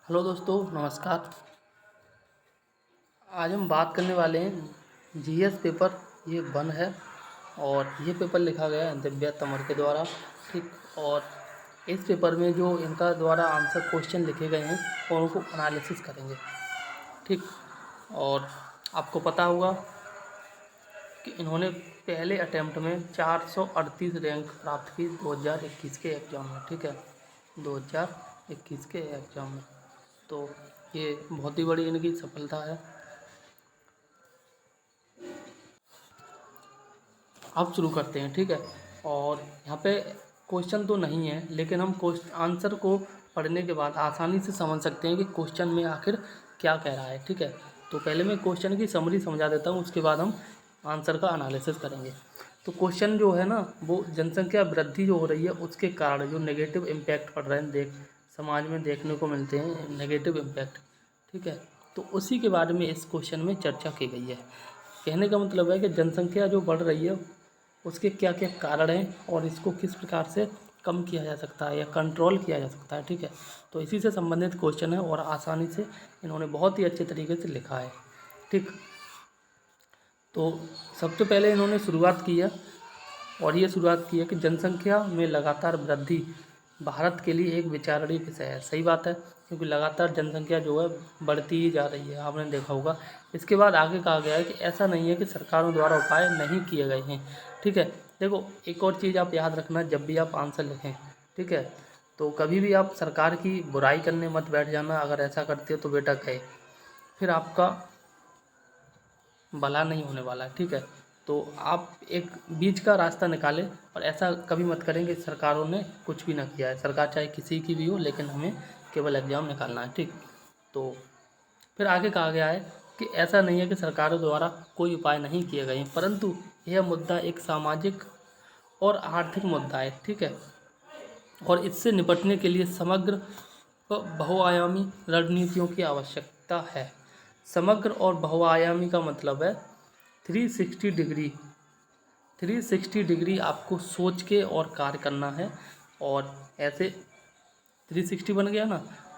Hello दोस्तों, नमस्कार। आज हम बात करने वाले हैं जीएस पेपर। ये वन है और ये पेपर लिखा गया है दिव्या तंवर के द्वारा। ठीक। और इस पेपर में जो इनका द्वारा आंसर क्वेश्चन लिखे गए हैं और उनको एनालिसिस करेंगे। ठीक। और आपको पता होगा कि इन्होंने पहले अटेम्प्ट में 438 रैंक प्राप्त की 2021 के एग्ज़ाम में। ठीक है, 2021 के एग्ज़ाम में। तो ये बहुत ही बड़ी इनकी सफलता है। अब शुरू करते हैं। ठीक है। और यहाँ पे क्वेश्चन तो नहीं है, लेकिन हम क्वेश्चन आंसर को पढ़ने के बाद आसानी से समझ सकते हैं कि क्वेश्चन में आखिर क्या कह रहा है। ठीक है। तो पहले मैं क्वेश्चन की समरी समझा देता हूँ, उसके बाद हम आंसर का एनालिसिस करेंगे। तो क्वेश्चन जो है ना, वो जनसंख्या वृद्धि जो हो रही है उसके कारण जो नेगेटिव इम्पैक्ट पड़ रहे हैं समाज में देखने को मिलते हैं, नेगेटिव इम्पैक्ट। ठीक है। तो उसी के बारे में इस क्वेश्चन में चर्चा की गई है। कहने का मतलब है कि जनसंख्या जो बढ़ रही है उसके क्या क्या कारण हैं और इसको किस प्रकार से कम किया जा सकता है या कंट्रोल किया जा सकता है। ठीक है। तो इसी से संबंधित क्वेश्चन है और आसानी से इन्होंने बहुत ही अच्छे तरीके से लिखा है। ठीक। तो सबसे पहले इन्होंने शुरुआत की है और ये शुरुआत की है कि जनसंख्या में लगातार वृद्धि भारत के लिए एक विचारणीय विषय है। सही बात है, क्योंकि लगातार जनसंख्या जो है बढ़ती ही जा रही है, आपने देखा होगा। इसके बाद आगे कहा गया है कि ऐसा नहीं है कि सरकारों द्वारा उपाय नहीं किए गए हैं। ठीक है। देखो, एक और चीज़ आप याद रखना जब भी आप आंसर लिखें। ठीक है। तो कभी भी आप सरकार की बुराई करने मत बैठ जाना। अगर ऐसा करते हो तो बेटा गए, फिर आपका भला नहीं होने वाला है। ठीक है। तो आप एक बीच का रास्ता निकालें और ऐसा कभी मत करें कि सरकारों ने कुछ भी ना किया है। सरकार चाहे किसी की भी हो, लेकिन हमें केवल एग्ज़ाम निकालना है। ठीक। तो फिर आगे कहा गया है कि ऐसा नहीं है कि सरकारों द्वारा कोई उपाय नहीं किए गए हैं, परंतु यह मुद्दा एक सामाजिक और आर्थिक मुद्दा है। ठीक है। और इससे निपटने के लिए समग्र व बहुआयामी रणनीतियों की आवश्यकता है। समग्र और बहुआयामी का मतलब है 360 डिग्री। 360 डिग्री आपको सोच के और कार्य करना है। और ऐसे 360 बन गया ना,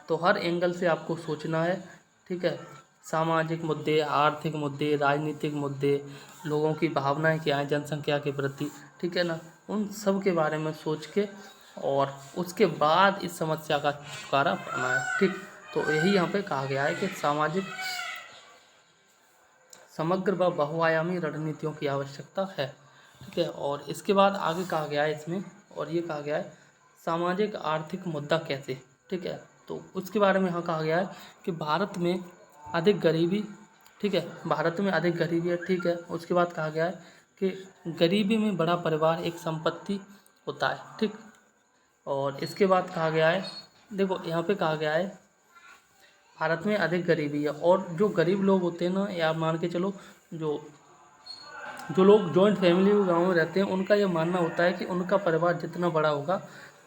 तो हर एंगल से आपको सोचना है। ठीक है। सामाजिक मुद्दे, आर्थिक मुद्दे, राजनीतिक मुद्दे, लोगों की भावनाएं क्या हैं जनसंख्या के प्रति। ठीक है ना, उन सब के बारे में सोच के और उसके बाद इस समस्या का छुटकारा पाना है। ठीक। तो यही यहाँ पे कहा गया है कि सामाजिक समग्र व बहुआयामी रणनीतियों की आवश्यकता है। ठीक है। और इसके बाद आगे कहा गया है इसमें, और ये कहा गया है सामाजिक आर्थिक मुद्दा कैसे। ठीक है। तो उसके बारे में यहाँ कहा गया है कि भारत में अधिक गरीबी। ठीक है, भारत में अधिक गरीबी है। ठीक है। उसके बाद कहा गया है कि गरीबी में बड़ा परिवार एक संपत्ति होता है। ठीक। और इसके बाद कहा गया है, देखो यहाँ पे कहा गया है भारत में अधिक गरीबी है और जो गरीब लोग होते हैं ना, या आप मान के चलो जो जो लोग जॉइंट फैमिली में गाँव में रहते हैं, उनका ये मानना होता है कि उनका परिवार जितना बड़ा होगा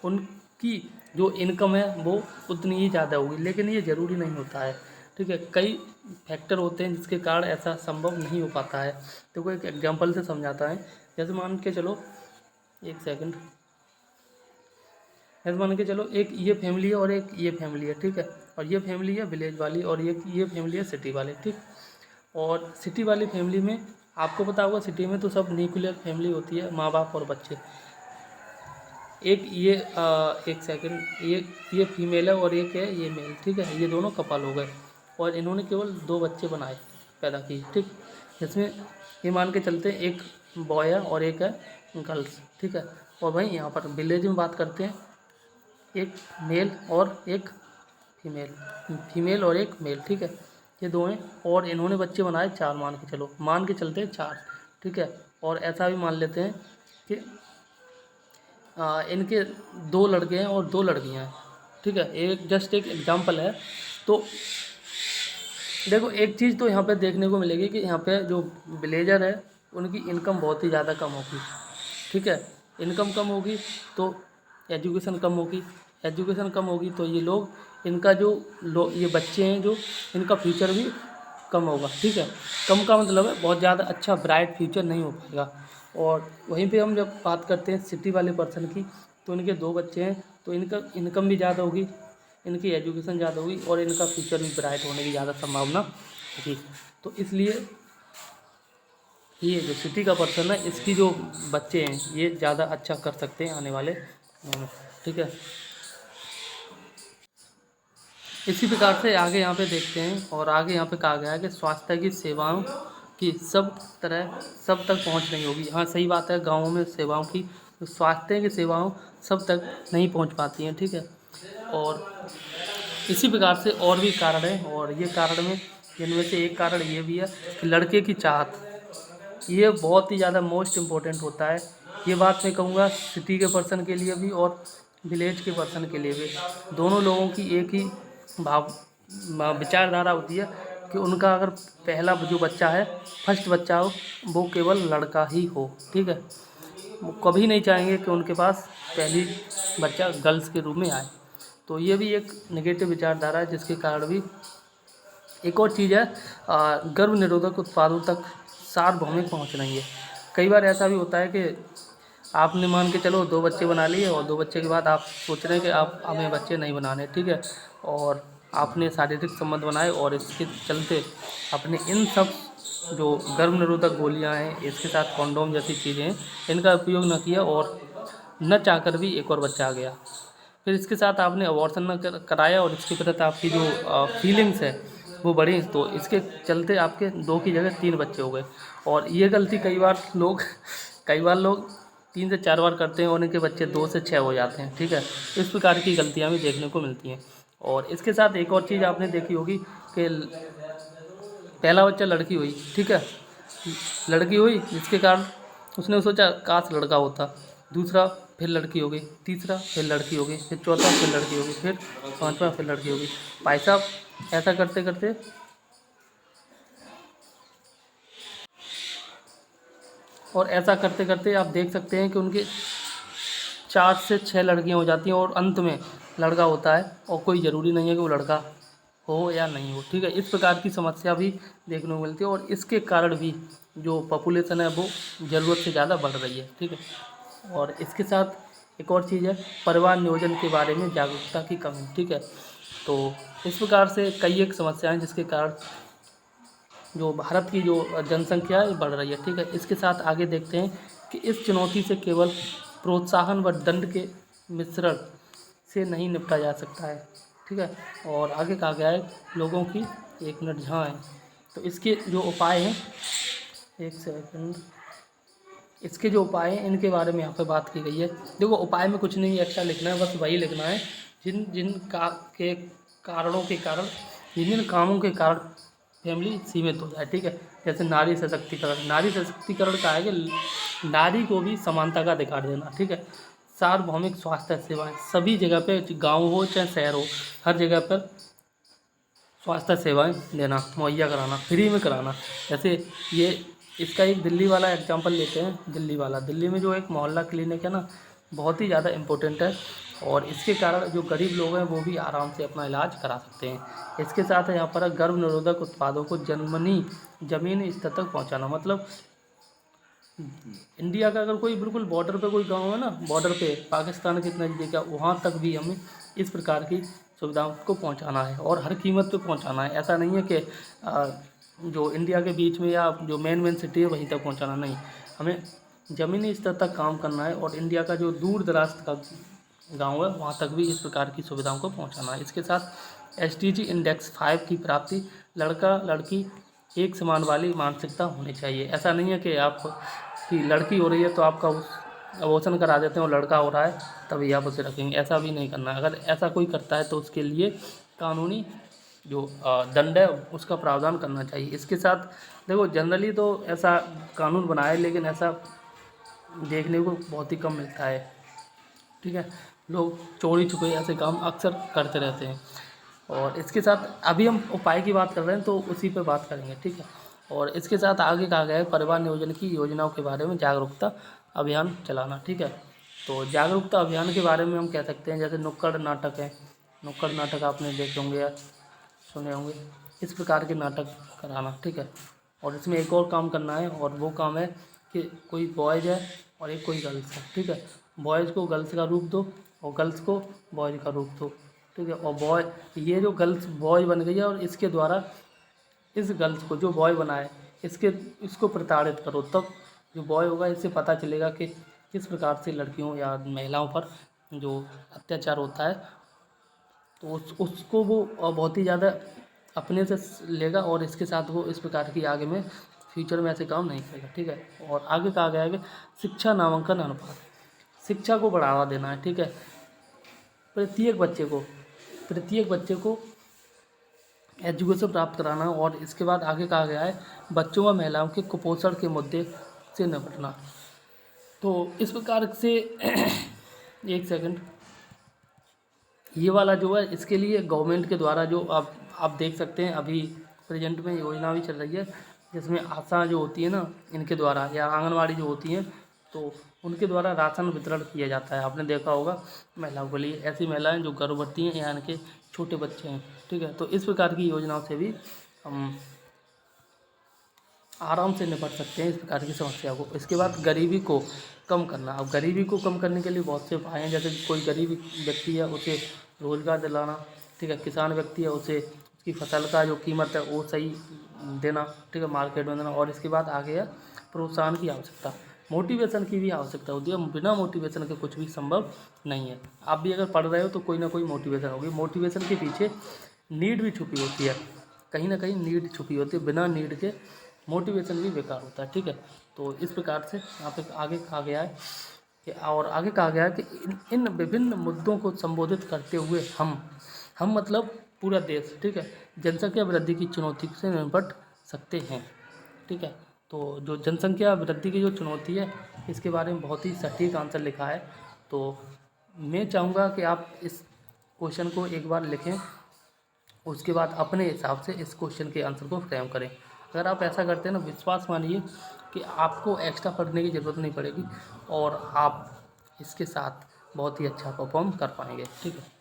उनकी जो इनकम है वो उतनी ही ज़्यादा होगी, लेकिन ये ज़रूरी नहीं होता है। ठीक है। कई फैक्टर होते हैं जिसके कारण ऐसा संभव नहीं हो पाता है। तो कोई एक एग्जांपल से समझाता है। जैसे मान के चलो, एक सेकंड, ऐसे मान के चलो एक ये फैमिली है और एक ये फैमिली है। ठीक है। और ये फैमिली है विलेज वाली और ये फैमिली है सिटी वाली। ठीक। और सिटी वाली फैमिली में आपको पता होगा, सिटी में तो सब न्यूक्लियर फैमिली होती है, माँ बाप और बच्चे। एक सेकंड, ये फीमेल है और एक है ये मेल। ठीक है। ये दोनों कपल हो गए और इन्होंने केवल 2 बच्चे बनाए, पैदा किए। ठीक। जिसमें ये मान के चलते हैं एक बॉय है और एक है गर्ल्स। ठीक है। और भाई यहाँ पर विलेज में बात करते हैं, एक मेल और एक फीमेल, फीमेल और एक मेल। ठीक है। ये दो हैं और इन्होंने बच्चे बनाए 4, मान के चलते हैं 4। ठीक है। और ऐसा भी मान लेते हैं कि इनके 2 लड़के हैं और 2 लड़कियां हैं। ठीक है। एक जस्ट एक एग्जांपल है। तो देखो, एक चीज़ तो यहाँ पे देखने को मिलेगी कि यहाँ पे जो विलेजर है उनकी इनकम बहुत ही ज़्यादा कम होगी। ठीक है। इनकम कम होगी तो एजुकेशन कम होगी, एजुकेशन कम होगी तो ये लोग इनका जो ये बच्चे हैं जो इनका फ्यूचर भी कम होगा। ठीक है। कम का मतलब है बहुत ज़्यादा अच्छा ब्राइट फ्यूचर नहीं हो पाएगा। और वहीं पे हम जब बात करते हैं सिटी वाले पर्सन की, तो इनके 2 बच्चे हैं तो इनका इनकम भी ज़्यादा होगी, इनकी एजुकेशन ज़्यादा होगी और इनका फ्यूचर भी ब्राइट होने की ज़्यादा संभावना होगी। तो इसलिए ये जो सिटी का पर्सन है, इसकी जो बच्चे हैं ये ज़्यादा अच्छा कर सकते हैं आने वाले समय में, ठीक है। इसी प्रकार से आगे यहाँ पे देखते हैं, और आगे यहाँ पे कहा गया है कि स्वास्थ्य की सेवाओं की सब तक पहुँच नहीं होगी। हाँ सही बात है, गाँवों में सेवाओं की, स्वास्थ्य की सेवाओं सब तक नहीं पहुँच पाती हैं, ठीक है। और इसी प्रकार से और भी कारण हैं, और ये कारण में जिनमें से एक कारण ये भी है कि लड़के की चाहत, ये बहुत ही ज़्यादा मोस्ट इम्पोर्टेंट होता है। ये बात मैं कहूँगा सिटी के पर्सन के लिए भी और विलेज के पर्सन के लिए भी, दोनों लोगों की एक ही विचारधारा होती है कि उनका अगर पहला जो बच्चा है, फर्स्ट बच्चा हो, वो केवल लड़का ही हो, ठीक है। वो कभी नहीं चाहेंगे कि उनके पास पहली बच्चा गर्ल्स के रूप में आए। तो ये भी एक नेगेटिव विचारधारा है, जिसके कारण भी एक और चीज़ है, गर्भ निरोधक उत्पादों तक सार्वभौमिक पहुँच रही है। कई बार ऐसा भी होता है कि आपने मान के चलो 2 बच्चे बना लिए, और 2 बच्चे के बाद आप सोच रहे हैं कि आप हमें बच्चे नहीं बनाने, ठीक है, और आपने शारीरिक संबंध बनाए, और इसके चलते अपने इन सब जो गर्भ निरोधक गोलियां हैं, इसके साथ कॉन्डोम जैसी चीज़ें हैं, इनका उपयोग न किया, और न चाहकर भी एक और बच्चा आ गया। फिर इसके साथ आपने अबॉर्शन न कराया, और इसके प्रति आपकी जो फीलिंग्स है वो बढ़ी, तो इसके चलते आपके 2 की जगह 3 बच्चे हो गए। और ये गलती कई बार लोग 3 से 4 बार करते हैं, और इनके बच्चे 2 से 6 हो जाते हैं, ठीक है। इस प्रकार की गलतियाँ भी देखने को मिलती हैं। और इसके साथ एक और चीज़ आपने देखी होगी कि पहला बच्चा लड़की हुई, ठीक है, लड़की हुई, जिसके कारण उसने सोचा काश लड़का होता, दूसरा फिर लड़की हो गई, तीसरा फिर लड़की हो गई, फिर चौथा फिर लड़की हो गई, फिर पांचवा फिर लड़की हो गई। भाई साहब ऐसा करते करते आप देख सकते हैं कि उनके 4 से 6 लड़कियां हो जाती हैं, और अंत में लड़का होता है, और कोई ज़रूरी नहीं है कि वो लड़का हो या नहीं हो, ठीक है। इस प्रकार की समस्या भी देखने को मिलती है, और इसके कारण भी जो पॉपुलेशन है वो ज़रूरत से ज़्यादा बढ़ रही है, ठीक है। और इसके साथ एक और चीज़ है, परिवार नियोजन के बारे में जागरूकता की कमी, ठीक है। तो इस प्रकार से कई एक समस्याएं जिसके कारण जो भारत की जो जनसंख्या है बढ़ रही है, ठीक है। इसके साथ आगे देखते हैं कि इस चुनौती से केवल प्रोत्साहन व दंड के मिश्रण से नहीं निपटा जा सकता है, ठीक है। और आगे कहा गया है लोगों की, 1 मिनट जहाँ है, तो इसके जो उपाय हैं, 1 सेकंड, इसके जो उपाय हैं इनके बारे में यहाँ पे बात की गई है। देखो उपाय में कुछ नहीं एक्स्ट्रा लिखना है, बस वही लिखना है जिन जिन कारणों के कारण, जिन जिन कामों के कारण फैमिली सीमित हो जाए, ठीक है। जैसे नारी सशक्तिकरण का है कि नारी को भी समानता का अधिकार देना, ठीक है। सार्वभौमिक स्वास्थ्य सेवाएं सभी जगह पे, गांव हो चाहे शहर हो, हर जगह पर स्वास्थ्य सेवाएं देना, मुहैया कराना, फ्री में कराना। जैसे ये इसका एक दिल्ली वाला एग्जांपल लेते हैं, दिल्ली में जो एक मोहल्ला क्लिनिक है ना, बहुत ही ज़्यादा इम्पोर्टेंट है, और इसके कारण जो गरीब लोग हैं वो भी आराम से अपना इलाज करा सकते हैं। इसके साथ यहाँ पर गर्भ निरोधक उत्पादों को ज़मीनी स्तर तक पहुँचाना, मतलब इंडिया का अगर कोई बिल्कुल बॉर्डर पे कोई गांव है ना, बॉर्डर पे पाकिस्तान के नज़दीक है, वहाँ तक भी हमें इस प्रकार की सुविधाओं को पहुंचाना है, और हर कीमत पे पहुंचाना है। ऐसा नहीं है कि जो इंडिया के बीच में या जो मेन सिटी है वहीं तक पहुंचाना, नहीं, हमें ज़मीनी स्तर तक काम करना है, और इंडिया का जो दूर दराज का गाँव है वहाँ तक भी इस प्रकार की सुविधाओं को पहुँचाना है। इसके साथ SDG इंडेक्स 5 की प्राप्ति, लड़का लड़की एक समान वाली मानसिकता होनी चाहिए। ऐसा नहीं है कि आप कि लड़की हो रही है तो आपका उस अबॉर्शन करा देते हैं, और लड़का हो रहा है तभी आप उसे रखेंगे, ऐसा भी नहीं करना। अगर ऐसा कोई करता है तो उसके लिए कानूनी जो दंड है उसका प्रावधान करना चाहिए। इसके साथ देखो जनरली तो ऐसा कानून बना है, लेकिन ऐसा देखने को बहुत ही कम मिलता है, ठीक है। लोग चोरी छुपे ऐसे काम अक्सर करते रहते हैं। और इसके साथ अभी हम उपाय की बात कर रहे हैं तो उसी पे बात करेंगे, ठीक है। और इसके साथ आगे कहा गया है परिवार नियोजन की योजनाओं के बारे में जागरूकता अभियान चलाना, ठीक है। तो जागरूकता अभियान के बारे में हम कह सकते हैं जैसे नुक्कड़ नाटक है, नुक्कड़ नाटक आपने देखे होंगे या सुने होंगे, इस प्रकार के नाटक कराना, ठीक है। और इसमें एक और काम करना है, और वो काम है कि कोई बॉयज़ है और एक कोई गर्ल्स है, ठीक है। बॉयज़ को गर्ल्स का रूप दो और गर्ल्स को बॉयज़ का रूप दो, ठीक है। और बॉय, ये जो गर्ल्स बॉय बन गई है और इसके द्वारा इस गर्ल्स को जो बॉय बनाए इसको प्रताड़ित करो, तब जो बॉय होगा इससे पता चलेगा कि किस प्रकार से लड़कियों या महिलाओं पर जो अत्याचार होता है। तो उसको वो बहुत ही ज़्यादा अपने से लेगा और इसके साथ वो इस प्रकार की आगे में फ्यूचर में ऐसे काम नहीं करेगा, ठीक है। और आगे कहा गया है कि शिक्षा नामांकन अनुपात, शिक्षा को बढ़ावा देना है, ठीक है। प्रत्येक बच्चे को एजुकेशन प्राप्त कराना। और इसके बाद आगे कहा गया है बच्चों व महिलाओं के कुपोषण के मुद्दे से निपटना। तो इस प्रकार से एक सेकंड, ये वाला जो है इसके लिए गवर्नमेंट के द्वारा जो आप देख सकते हैं अभी प्रेजेंट में योजना भी चल रही है, जिसमें आशा जो होती है ना इनके द्वारा, या आंगनवाड़ी जो होती हैं, तो उनके द्वारा राशन वितरण किया जाता है। आपने देखा होगा महिलाओं के लिए, ऐसी महिलाएं जो गर्भवती हैं या इनके छोटे बच्चे हैं, ठीक है। तो इस प्रकार की योजनाओं से भी हम आराम से निपट सकते हैं इस प्रकार की समस्या को। इसके बाद गरीबी को कम करना। अब गरीबी को कम करने के लिए बहुत से उपाय हैं, जैसे कि कोई गरीब व्यक्ति है उसे रोज़गार दिलाना, ठीक है। किसान व्यक्ति है उसे उसकी फसल का जो कीमत है वो सही देना, ठीक है, मार्केट में देना। और इसके बाद आगे है प्रोत्साहन की आवश्यकता, मोटिवेशन की भी आवश्यकता होती है। बिना मोटिवेशन के कुछ भी संभव नहीं है। आप भी अगर पढ़ रहे हो तो कोई ना कोई मोटिवेशन होगी। मोटिवेशन के पीछे नीड भी छुपी होती है, कहीं ना कहीं नीड छुपी होती है। बिना नीड के मोटिवेशन भी बेकार होता है, ठीक है। तो इस प्रकार से यहाँ पे आगे कहा गया है कि, और आगे कहा गया है कि इन विभिन्न मुद्दों को संबोधित करते हुए हम मतलब पूरा देश, ठीक है, जनसंख्या वृद्धि की चुनौती से निपट सकते हैं, ठीक है। तो जो जनसंख्या वृद्धि की जो चुनौती है इसके बारे में बहुत ही सटीक आंसर लिखा है। तो मैं चाहूँगा कि आप इस क्वेश्चन को एक बार लिखें, उसके बाद अपने हिसाब से इस क्वेश्चन के आंसर को फ्रेम करें। अगर आप ऐसा करते हैं ना, विश्वास मानिए कि आपको एक्स्ट्रा पढ़ने की ज़रूरत नहीं पड़ेगी और आप इसके साथ बहुत ही अच्छा परफॉर्म कर पाएंगे, ठीक है।